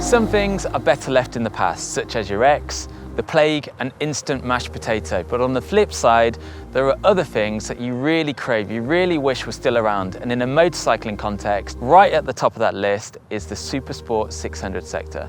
Some things are better left in the past, such as your ex, the plague, and instant mashed potato. But on the flip side, there are other things that you really crave, you really wish were still around. And in a motorcycling context, right at the top of that list is the Supersport 600 sector.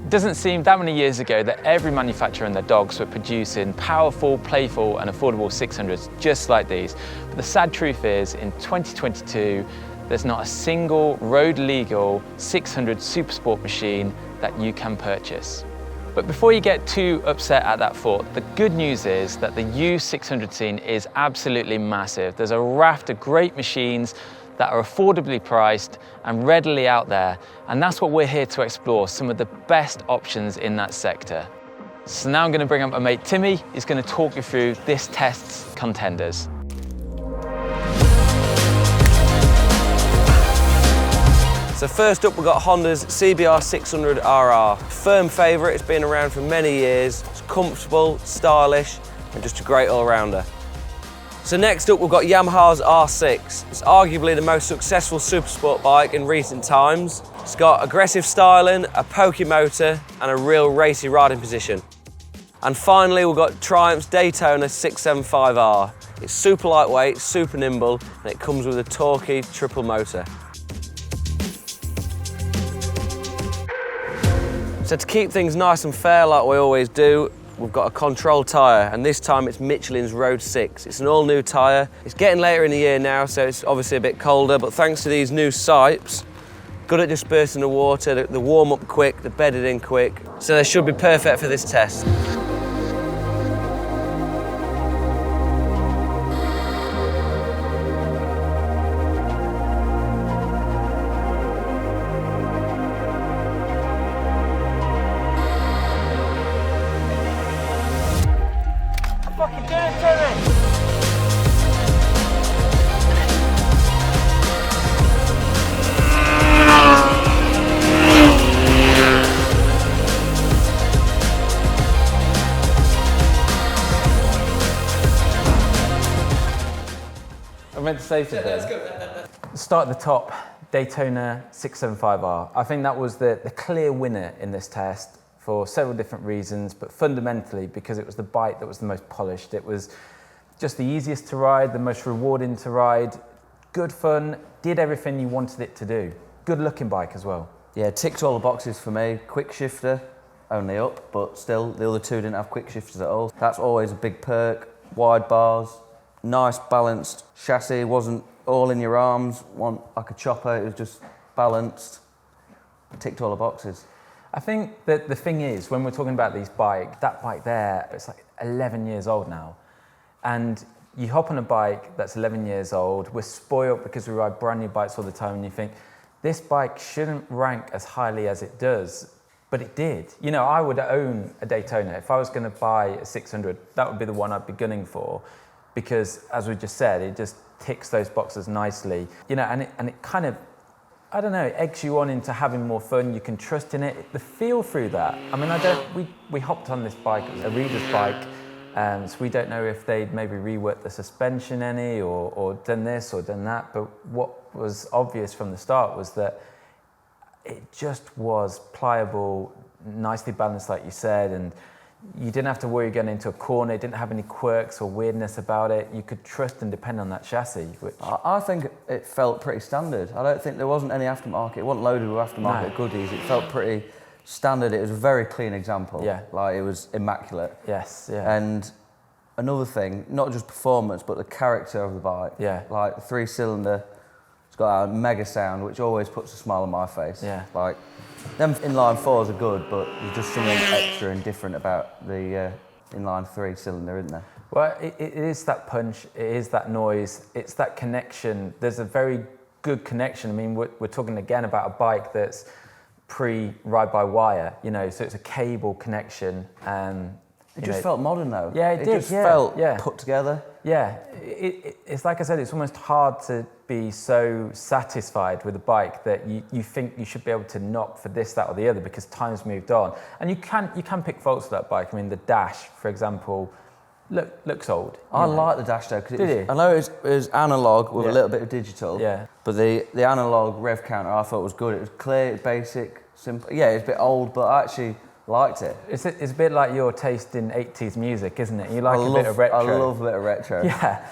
It doesn't seem that many years ago that every manufacturer and their dogs were producing powerful, playful, and affordable 600s just like these. But the sad truth is, in 2022, there's not a single road-legal 600 Supersport machine that you can purchase. But before you get too upset at that thought, the good news is that the used 600 scene is absolutely massive. There's a raft of great machines that are affordably priced and readily out there, and that's what we're here to explore, some of the best options in that sector. So now I'm going to bring up my mate Timmy, who's going to talk you through this test's contenders. So first up, we've got Honda's CBR600 RR. Firm favourite, it's been around for many years. It's comfortable, stylish, and just a great all-rounder. So next up, we've got Yamaha's R6. It's arguably the most successful supersport bike in recent times. It's got aggressive styling, a pokey motor, and a real racy riding position. And finally, we've got Triumph's Daytona 675R. It's super lightweight, super nimble, and it comes with a torquey triple motor. So to keep things nice and fair like we always do, we've got a control tyre, and this time it's Michelin's Road 6. It's an all-new tyre. It's getting later in the year now, so it's obviously a bit colder, but thanks to these new sipes, good at dispersing the water, they warm up quick, they're bedded in quick, so they should be perfect for this test. I meant to say something. Let's go. Start at the top, Daytona 675R. I think that was the clear winner in this test for several different reasons, but fundamentally because it was the bike that was the most polished. It was just the easiest to ride, the most rewarding to ride, good fun, did everything you wanted it to do. Good looking bike as well. Yeah, ticked all the boxes for me. Quick shifter, only up, but still the other two didn't have quick shifters at all. That's always a big perk. Wide bars, nice balanced chassis, wasn't all in your arms, one like a chopper, it was just balanced. Ticked all the boxes. I think that the thing is, when we're talking about these bikes, that bike there, it's like 11 years old now. And you hop on a bike that's 11 years old, we're spoiled because we ride brand new bikes all the time, and you think, this bike shouldn't rank as highly as it does, but it did. You know, I would own a Daytona. If I was gonna buy a 600, that would be the one I'd be gunning for, because as we just said, it just ticks those boxes nicely. You know, and it kind of, I don't know, eggs you on into having more fun. You can trust in it. The feel through that. I mean, we hopped on this bike, it was a reader's bike, so we don't know if they'd maybe reworked the suspension any or done this or done that, but what was obvious from the start was that it just was pliable, nicely balanced like you said, and you didn't have to worry going into a corner, it didn't have any quirks or weirdness about it. You could trust and depend on that chassis. Which I think it felt pretty standard. I don't think there wasn't any aftermarket. It wasn't loaded with aftermarket goodies. It felt pretty standard. It was a very clean example. Yeah. Like, it was immaculate. Yes, yeah. And another thing, not just performance, but the character of the bike. Yeah. Like, the 3-cylinder, it's got a mega sound, which always puts a smile on my face. Yeah. Like, them inline 4s are good, but there's just something extra and different about the inline 3-cylinder, isn't there? Well, it is that punch, it is that noise, it's that connection. There's a very good connection. I mean, we're talking again about a bike that's pre-ride-by-wire, you know, so it's a cable connection. It just felt modern though. Yeah, it did. Just felt put together. Yeah, it's like I said, it's almost hard to be so satisfied with a bike that you think you should be able to knock for this, that or the other because time's moved on. And you can pick faults with that bike. I mean, the dash, for example, looks old. I like the dash though, because I know it was analogue with a little bit of digital, but the analogue rev counter I thought was good. It was clear, basic, simple. Yeah, it's a bit old, but I actually liked it. It's a bit like your taste in 80s music, isn't it? You like a bit of retro. I love a bit of retro. Yeah,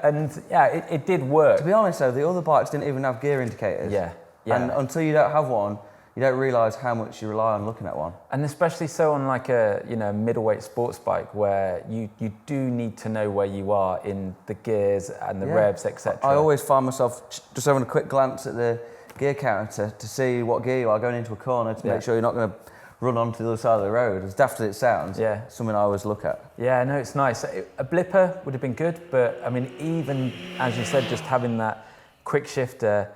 and yeah, it did work. To be honest though, the other bikes didn't even have gear indicators. Yeah. And until you don't have one, you don't realise how much you rely on looking at one. And especially so on like a middleweight sports bike where you do need to know where you are in the gears and the revs, etc. I always find myself just having a quick glance at the gear counter to see what gear you are going into a corner to make sure you're not going to run onto the other side of the road. As daft as it sounds, something I always look at. Yeah, no, it's nice. A blipper would have been good, but I mean, even as you said, just having that quick shifter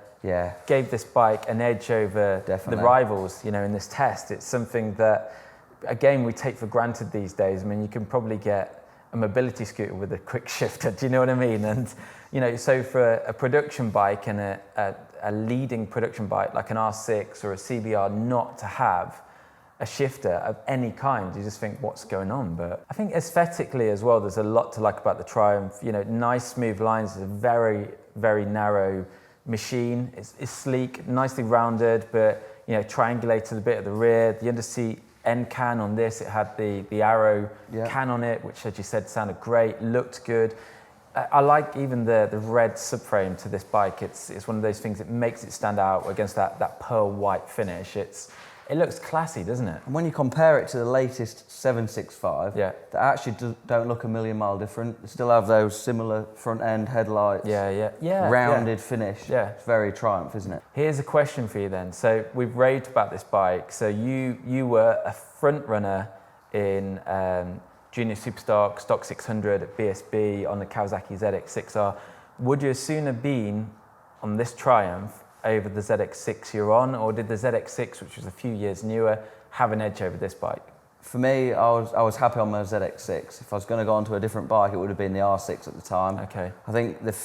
gave this bike an edge over the rivals, in this test. It's something that, again, we take for granted these days. I mean, you can probably get a mobility scooter with a quick shifter, do you know what I mean? And, so for a production bike and a leading production bike like an R6 or a CBR not to have a shifter of any kind, you just think, what's going on? But I think aesthetically as well, there's a lot to like about the Triumph. Nice smooth lines, a very, very narrow machine. It's sleek, nicely rounded, but triangulated a bit at the rear. The underseat end can on this, it had the arrow can on it, which, as you said, sounded great, looked good. I like even the red subframe to this bike. It's one of those things that makes it stand out against that pearl white finish. It looks classy, doesn't it? And when you compare it to the latest 765, they actually don't look a million mile different. They still have those similar front end headlights, rounded finish. Yeah. It's very Triumph, isn't it? Here's a question for you then. So we've raved about this bike. So you were a front runner in Junior Superstock, Stock 600 at BSB on the Kawasaki ZX6R. Would you have sooner been on this Triumph over the ZX6 you're on, or did the ZX6, which was a few years newer, have an edge over this bike? For me, I was happy on my ZX6. If I was going to go onto a different bike, it would have been the R6 at the time. Okay. I think the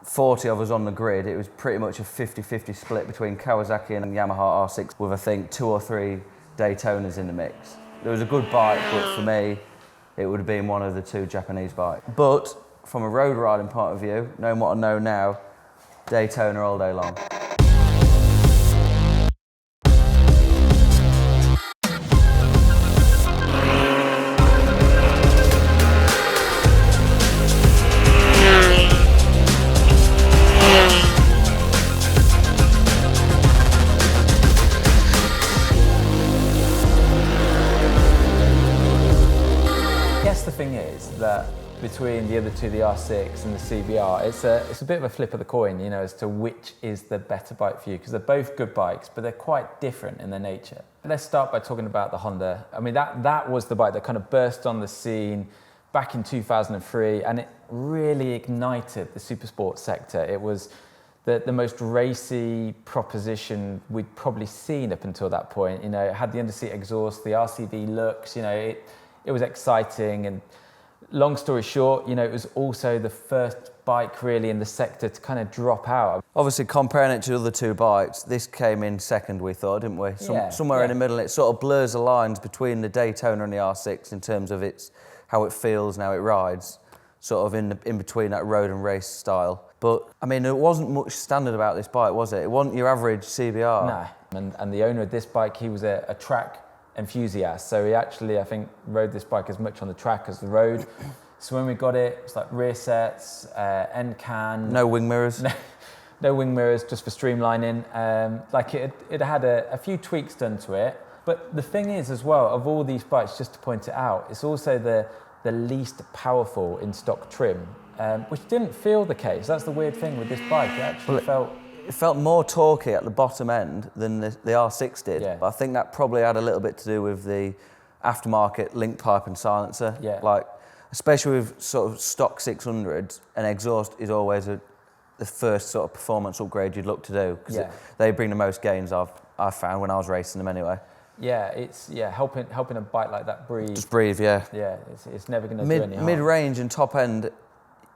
40 of us on the grid, it was pretty much a 50-50 split between Kawasaki and Yamaha R6 with, I think, 2 or 3 Daytonas in the mix. It was a good bike, but for me, it would have been one of the 2 Japanese bikes. But from a road riding point of view, knowing what I know now, Daytona all day long. Between the other two, the R6 and the CBR, it's a bit of a flip of the coin, as to which is the better bike for you, because they're both good bikes, but they're quite different in their nature. But let's start by talking about the Honda. I mean, that was the bike that kind of burst on the scene back in 2003, and it really ignited the supersport sector. It was the most racy proposition we'd probably seen up until that point. It had the underseat exhaust, the RCV looks, it was exciting. And long story short, it was also the first bike really in the sector to kind of drop out. Obviously, comparing it to the other 2 bikes, this came in second, we thought, didn't we? Somewhere in the middle. It sort of blurs the lines between the Daytona and the R6 in terms of how it feels and how it rides, sort of in between that road and race style. But, I mean, there wasn't much standard about this bike, was it? It wasn't your average CBR. No, and the owner of this bike, he was a track enthusiast, so he actually, I think, rode this bike as much on the track as the road. So when we got it, it's like rear sets, end can. No wing mirrors. No wing mirrors, just for streamlining. It had a few tweaks done to it. But the thing is, as well, of all these bikes, just to point it out, it's also the least powerful in stock trim, which didn't feel the case. That's the weird thing with this bike. It actually It felt more torquey at the bottom end than the R6 did, but I think that probably had a little bit to do with the aftermarket link pipe and silencer. Especially with sort of stock 600s, an exhaust is always the first sort of performance upgrade you'd look to do, because they bring the most gains I've found when I was racing them anyway. Yeah, it's helping a bike like that breathe. Just breathe, yeah. Yeah, it's never going to do any harm. Mid-range and top end,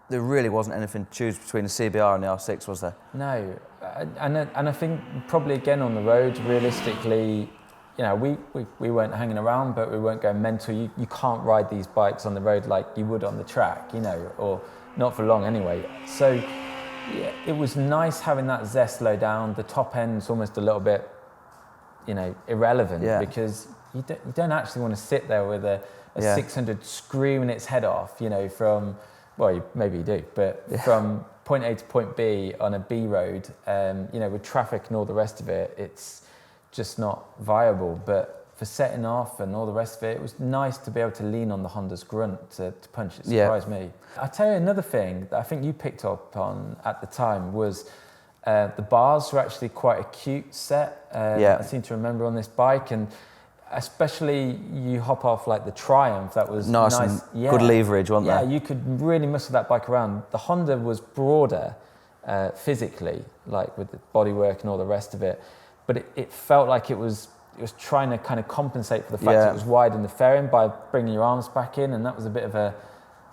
there really wasn't anything to choose between the CBR and the R6, was there? No, and I think probably again on the road, realistically, we weren't hanging around, but we weren't going mental. You can't ride these bikes on the road like you would on the track, or not for long anyway. So yeah, it was nice having that zest low down. The top end's almost a little bit irrelevant because you don't actually want to sit there with a 600 screaming its head off, from, well, maybe you do, but from point A to point B on a B road, with traffic and all the rest of it, it's just not viable. But for setting off and all the rest of it, it was nice to be able to lean on the Honda's grunt to punch. It surprised me. I'll tell you another thing that I think you picked up on at the time was the bars were actually quite a cute set. I seem to remember on this bike, and especially you hop off like the Triumph, that was nice. And good leverage, wasn't there? Yeah, you could really muscle that bike around. The Honda was broader physically, like with the bodywork and all the rest of it, but it felt like it was trying to kind of compensate for the fact it was wide in the fairing by bringing your arms back in, and that was a bit of a,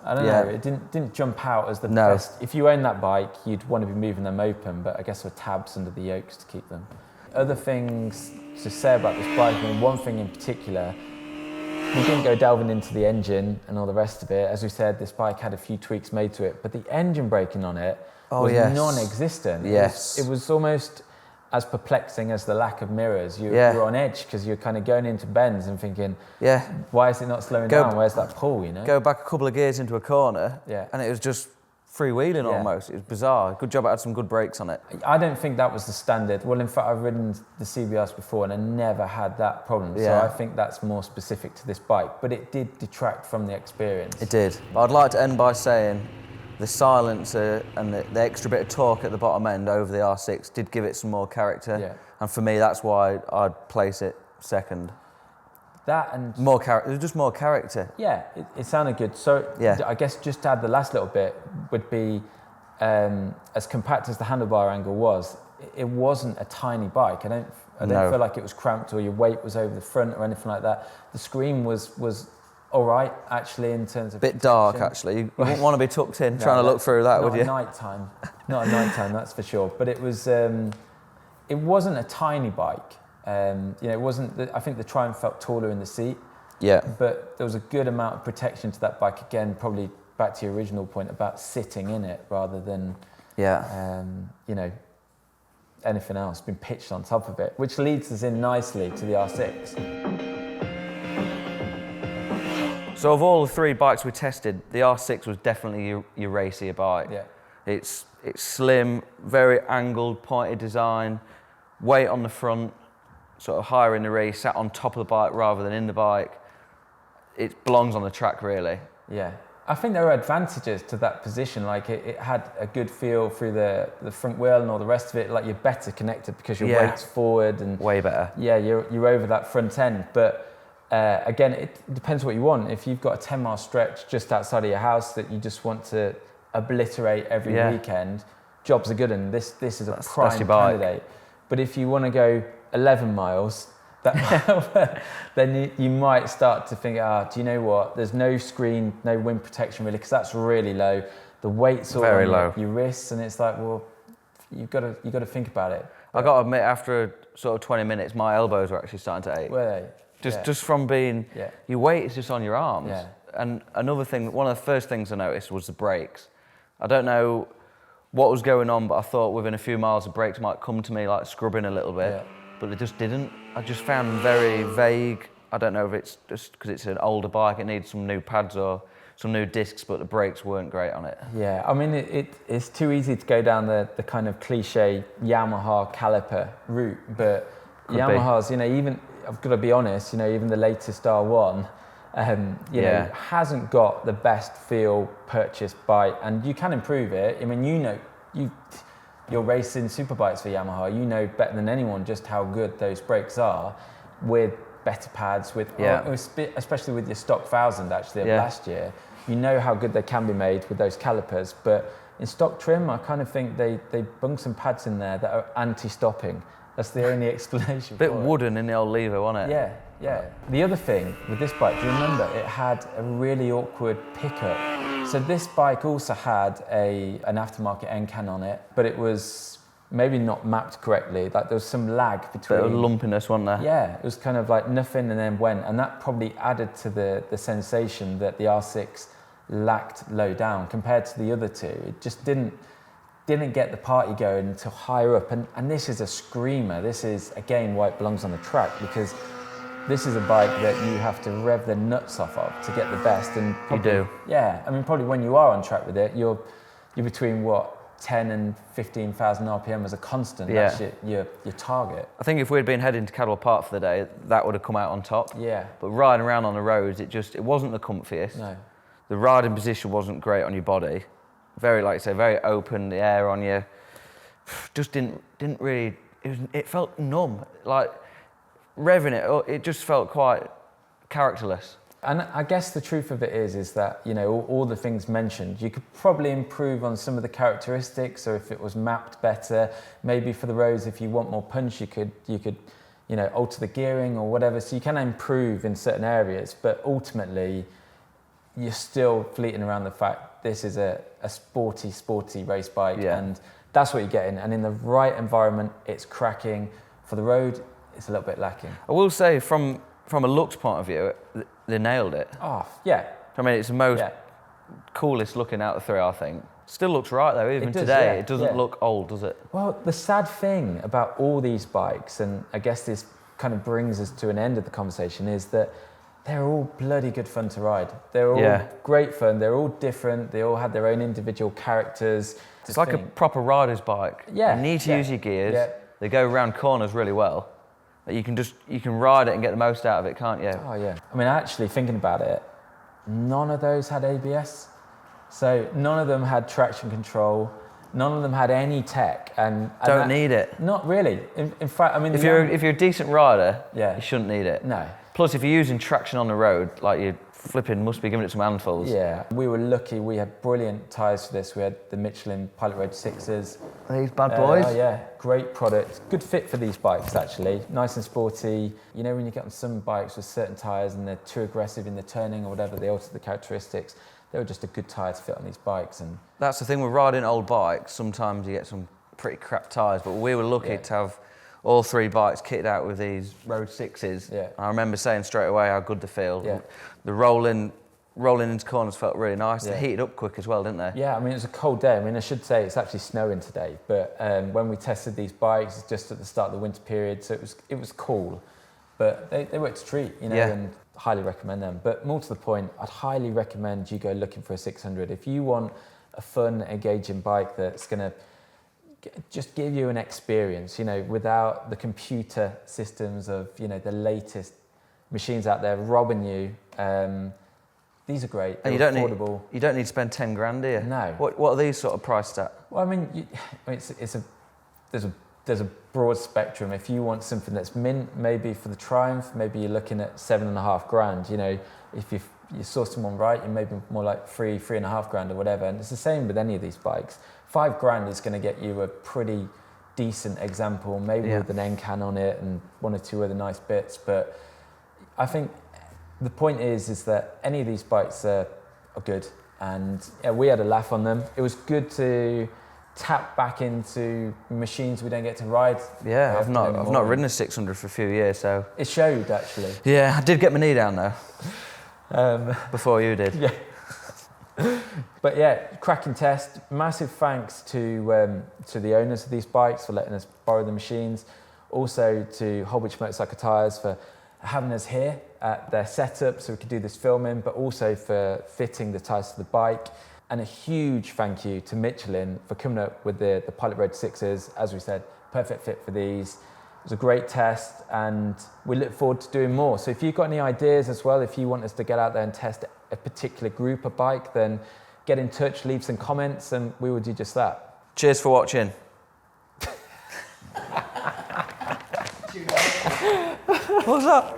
I don't know, it didn't jump out as the best. If you own that bike, you'd want to be moving them open, but I guess with tabs under the yokes to keep them. Other things to say about this bike, one thing in particular, we didn't go delving into the engine and all the rest of it. As we said, this bike had a few tweaks made to it, but the engine braking on it was non-existent. Yes. It was almost as perplexing as the lack of mirrors. You're on edge because you're kind of going into bends and thinking, why is it not slowing down? Where's that pull, Go back a couple of gears into a corner, and it was just freewheeling almost. It was bizarre. Good job it had some good brakes on it. I don't think that was the standard. Well, in fact, I've ridden the CBRs before and I never had that problem. So I think that's more specific to this bike, but it did detract from the experience. It did. But I'd like to end by saying the silencer and the extra bit of torque at the bottom end over the R6 did give it some more character. Yeah. And for me, that's why I'd place it second. That and more character, just more character. Yeah, it sounded good. So I guess just to add the last little bit would be, as compact as the handlebar angle was, it wasn't a tiny bike. I don't feel like it was cramped or your weight was over the front or anything like that. The screen was all right, actually, in terms of bit dark, actually. You wouldn't want to be tucked in trying to look through that, would you? Not at night time, that's for sure. But it was, it wasn't a tiny bike. It wasn't. I think the Triumph felt taller in the seat. Yeah. But there was a good amount of protection to that bike. Again, probably back to your original point about sitting in it rather than, anything else being pitched on top of it, which leads us in nicely to the R6. So of all the three bikes we tested, the R6 was definitely your racier bike. Yeah. It's slim, very angled, pointed design, weight on the front, sort of higher in the rear, sat on top of the bike rather than in the bike. It belongs on the track, really. Yeah. I think there are advantages to that position. Like it had a good feel through the front wheel and all the rest of it. Like you're better connected because your weight's forward and way better. Yeah, you're over that front end. But again, it depends what you want. If you've got a 10-mile stretch just outside of your house that you just want to obliterate every weekend, jobs are good, and this is a prime candidate. But if you want to go 11 miles, then you might start to think, do you know what? There's no screen, no wind protection really, because that's really low. The weight's all very on low. Your wrists, and it's like, well, you've got to think about it. I got to admit, after sort of 20 minutes, my elbows were actually starting to ache. Were they? Just from being, your weight is just on your arms. Yeah. And another thing, one of the first things I noticed was the brakes. I don't know what was going on, but I thought within a few miles the brakes might come to me like scrubbing a little bit, but they just didn't. I just found them very vague. I don't know if it's just because it's an older bike, it needs some new pads or some new discs, but the brakes weren't great on it. Yeah, I mean, it's too easy to go down the kind of cliche Yamaha caliper route, but Yamaha's, even, I've got to be honest, even the latest R1, hasn't got the best feel purchased bike, and you can improve it. I mean, you're racing superbikes for Yamaha. You know better than anyone just how good those brakes are with better pads, especially with your stock 1000 actually of last year. You know how good they can be made with those calipers, but in stock trim, I kind of think they bung some pads in there that are anti-stopping. That's the only explanation. Bit wooden in the old lever, wasn't it? Yeah. The other thing with this bike, do you remember, it had a really awkward pickup. So this bike also had an aftermarket end can on it, but it was maybe not mapped correctly. Like there was some lag between. Bit of lumpiness, wasn't there? Yeah, it was kind of like nothing and then went, and that probably added to the sensation that the R6 lacked low down compared to the other two. It just didn't didn't get the party going until higher up. And this is a screamer. This is, again, why it belongs on the track, because this is a bike that you have to rev the nuts off of to get the best. And probably, you do. Yeah, I mean, probably when you are on track with it, you're between, what, 10 and 15,000 RPM as a constant. Yeah. That's your target. I think if we'd been heading to Cadwell Park for the day, that would have come out on top. Yeah. But riding around on the roads, it wasn't the comfiest. No. The riding position wasn't great on your body. Very, like I say, very open, the air on you. Just didn't really, it felt numb. Like, revving it just felt quite characterless. And I guess the truth of it is that, you know, all the things mentioned, you could probably improve on some of the characteristics, or if it was mapped better, maybe for the roads, if you want more punch, you could, you know, alter the gearing or whatever. So you can improve in certain areas, but ultimately, you're still fleeting around the fact this is a sporty race bike, and that's what you're getting. And in the right environment, it's cracking. For the road, it's a little bit lacking. I will say, from a looks point of view, they nailed it. Oh, yeah. I mean, it's the most coolest looking out of the three, I think. Still looks right though, even today. It doesn't look old, does it? Well, the sad thing about all these bikes, and I guess this kind of brings us to an end of the conversation, is that they're all bloody good fun to ride. They're all great fun. They're all different. They all have their own individual characters. It's like a proper rider's bike. Yeah. You need to use your gears. Yeah. They go around corners really well. You can ride it and get the most out of it, can't you? Oh yeah. I mean, actually thinking about it, none of those had ABS. So none of them had traction control. None of them had any tech, and don't need it. Not really. In fact, I mean, if you're a decent rider, you shouldn't need it. No. Plus, if you're using traction on the road, like you flipping must be giving it some handfuls. Yeah, we were lucky. We had brilliant tyres for this. We had the Michelin Pilot Road 6s. These bad boys? Oh yeah, great product. Good fit for these bikes actually. Nice and sporty. You know when you get on some bikes with certain tyres and they're too aggressive in the turning or whatever, they alter the characteristics. They were just a good tyre to fit on these bikes. And that's the thing with riding old bikes. Sometimes you get some pretty crap tyres, but we were lucky to have all three bikes kitted out with these Road 6s. Yeah. I remember saying straight away how good they feel. Yeah. The rolling into corners felt really nice. They heated up quick as well, didn't they? Yeah, I mean, it was a cold day. I mean, I should say it's actually snowing today, but when we tested these bikes, just at the start of the winter period, so it was cool, but they worked a treat, you know, and highly recommend them. But more to the point, I'd highly recommend you go looking for a 600. If you want a fun, engaging bike that's going to just give you an experience, you know, without the computer systems of, you know, the latest machines out there robbing you. These are great. They're affordable. You don't need to spend 10 grand, do you? No. What are these sort of priced at? Well, I mean, there's a broad spectrum. If you want something that's mint, maybe for the Triumph, maybe you're looking at 7.5 grand. You know, if you saw someone right, you maybe more like 3.5 grand or whatever. And it's the same with any of these bikes. 5 grand is going to get you a pretty decent example, maybe with an N-can on it and one or two other nice bits. But I think the point is that any of these bikes are good, and we had a laugh on them. It was good to tap back into machines we don't get to ride. Yeah, I've not ridden a 600 for a few years, so it showed actually. Yeah, I did get my knee down though. Before you did. Yeah. But yeah, cracking test. Massive thanks to the owners of these bikes for letting us borrow the machines. Also to Holbridge Motorcycle Tyres for having us here at their setup so we could do this filming, but also for fitting the tyres to the bike. And a huge thank you to Michelin for coming up with the Pilot Road 6s. As we said, perfect fit for these. It was a great test and we look forward to doing more. So if you've got any ideas as well, if you want us to get out there and test a particular group of bike, then get in touch, leave some comments and we will do just that. Cheers for watching. What's up?